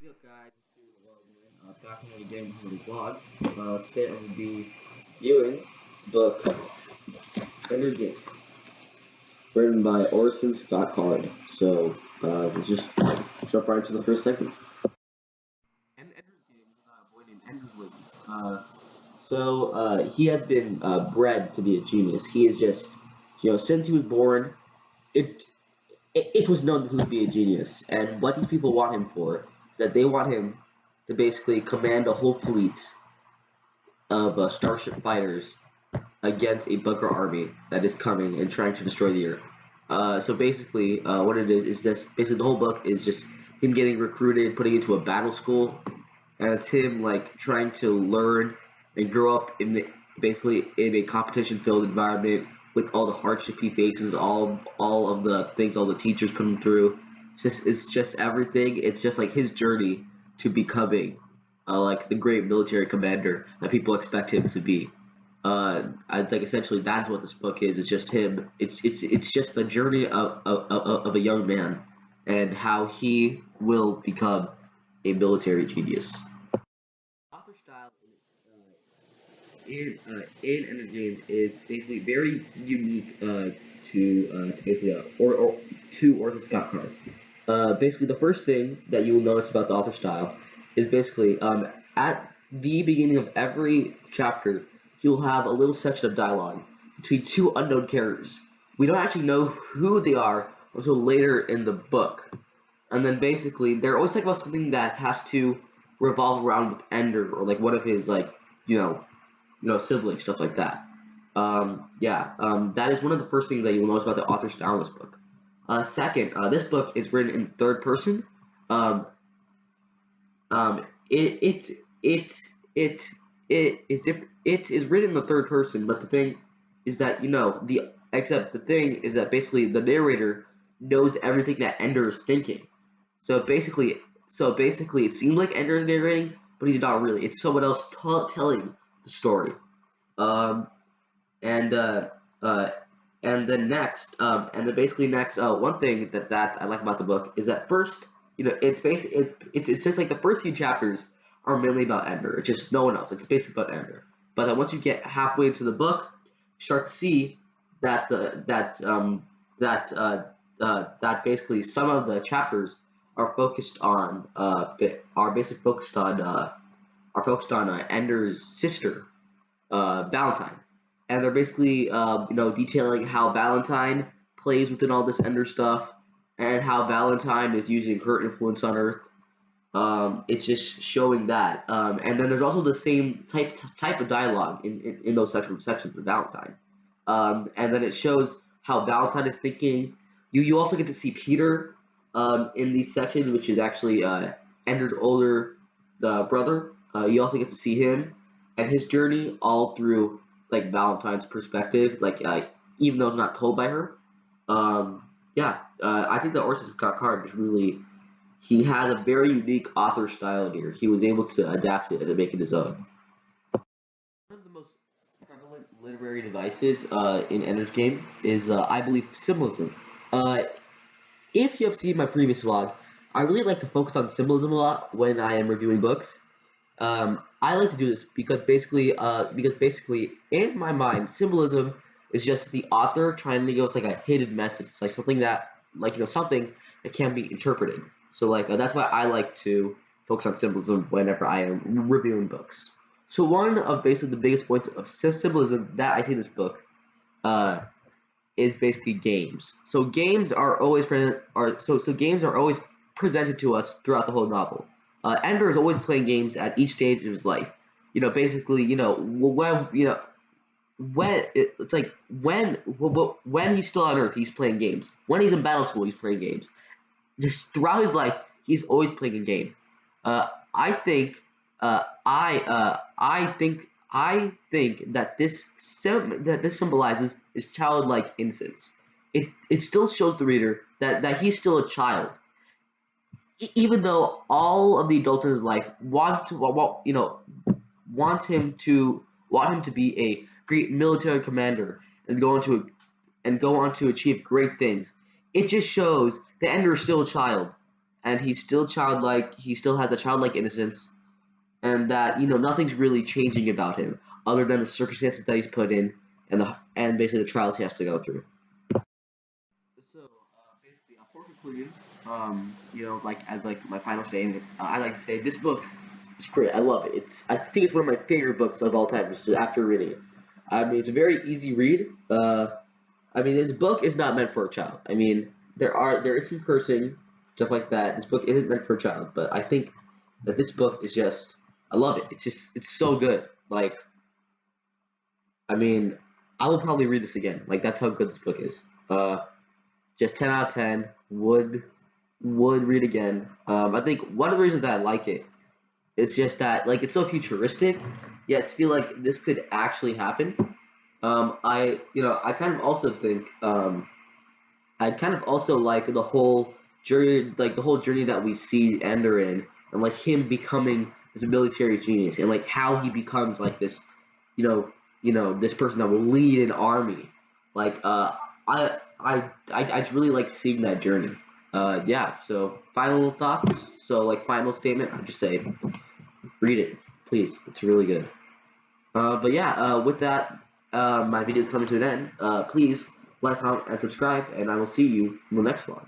What's up, guys? This is Logan. Back on it again with a vlog. Today I'm gonna be viewing the book Ender Game, written by Orson Scott Card. So let's just jump right into the first segment. And Ender's Game is about a boy named Ender's Wiggins. He has been bred to be a genius. He is just, since he was born, it it was known that he would be a genius. And what these people want him for is that they want him to basically command a whole fleet of starship fighters against a bunker army that is coming and trying to destroy the Earth. What it is this basically the whole book is just him getting recruited, putting into a battle school, and it's him like trying to learn and grow up basically in a competition-filled environment with all the hardship he faces, all of the things all the teachers put him through. It's just everything. It's just like his journey to becoming like the great military commander that people expect him to be. I think essentially that's what this book is. It's just him. It's just the journey of a young man and how he will become a military genius. Author style in Ender Games is basically very unique to basically or to Orson Scott Card. Basically, the first thing that you will notice about the author style is basically at the beginning of every chapter, you'll have a little section of dialogue between two unknown characters. We don't actually know who they are until later in the book. And then basically, they're always talking about something that has to revolve around with Ender or like one of his siblings, stuff like that. That is one of the first things that you will notice about the author style in this book. Second, this book is written in third person. Um, um, it it it it it is different. It is written in the third person, but the thing is that the thing is that basically the narrator knows everything that Ender is thinking. So basically, it seems like Ender is narrating, but he's not really. It's someone else telling the story. Um, and uh, and then next, and then basically next, one thing that I like about the book is that first, it's basically it's just like the first few chapters are mainly about Ender. It's just no one else. It's basically about Ender. But then once you get halfway into the book, you start to see that that basically some of the chapters are focused on are basically focused on Ender's sister, Valentine, and they're basically detailing how Valentine plays within all this Ender stuff, and how Valentine is using her influence on Earth. It's just showing that, and then there's also the same type of dialogue in those sections with Valentine, and then it shows how Valentine is thinking. You also get to see Peter in these sections, which is actually Ender's older brother. You also get to see him and his journey all through like Valentine's perspective, even though it's not told by her. I think that Orson Scott Card is really he has a very unique author style here. He was able to adapt it and make it his own. One of the most prevalent literary devices in Ender's Game is, I believe, symbolism. Uh, if you have seen my previous vlog, I really like to focus on symbolism a lot when I am reviewing books. I like to do this because basically, in my mind, symbolism is just the author trying to give us like a hidden message, like something that, something that can be interpreted. So that's why I like to focus on symbolism whenever I am reviewing books. So one of basically the biggest points of symbolism that I see in this book, uh, is basically games. So games are always games are always presented to us throughout the whole novel. Ender is always playing games at each stage of his life. Basically, it's like when he's still on Earth, he's playing games. When he's in battle school, he's playing games. Just throughout his life, he's always playing a game. Uh, I think, I think that this symbolizes his childlike innocence. It still shows the reader that he's still a child, even though all of the adults in his life want him to be a great military commander and go on to achieve great things. It just shows that Ender is still a child, and he's still childlike. He still has a childlike innocence, and that nothing's really changing about him other than the circumstances that he's put in and basically the trials he has to go through. So basically, for conclusion, like as like my final statement, I like to say this book is great. I love it. I think it's one of my favorite books of all time. Just after reading it, I mean, it's a very easy read. I mean, this book is not meant for a child. I mean, there is some cursing, stuff like that. This book isn't meant for a child, but I think that this book is just I love it. It's so good. Like, I mean, I will probably read this again. Like that's how good this book is. Just 10 out of 10. Would read again. I think one of the reasons that I like it is just that like it's so futuristic, yet feel like this could actually happen. I kind of also think I kind of also like the whole journey that we see Ender in, and like him becoming this military genius, and like how he becomes like this, this person that will lead an army. Like, I just really like seeing that journey. Yeah. So final thoughts. So like final statement, I'd just say, read it, please. It's really good. But yeah, with that, my video is coming to an end. Please like, comment, and subscribe, and I will see you in the next one.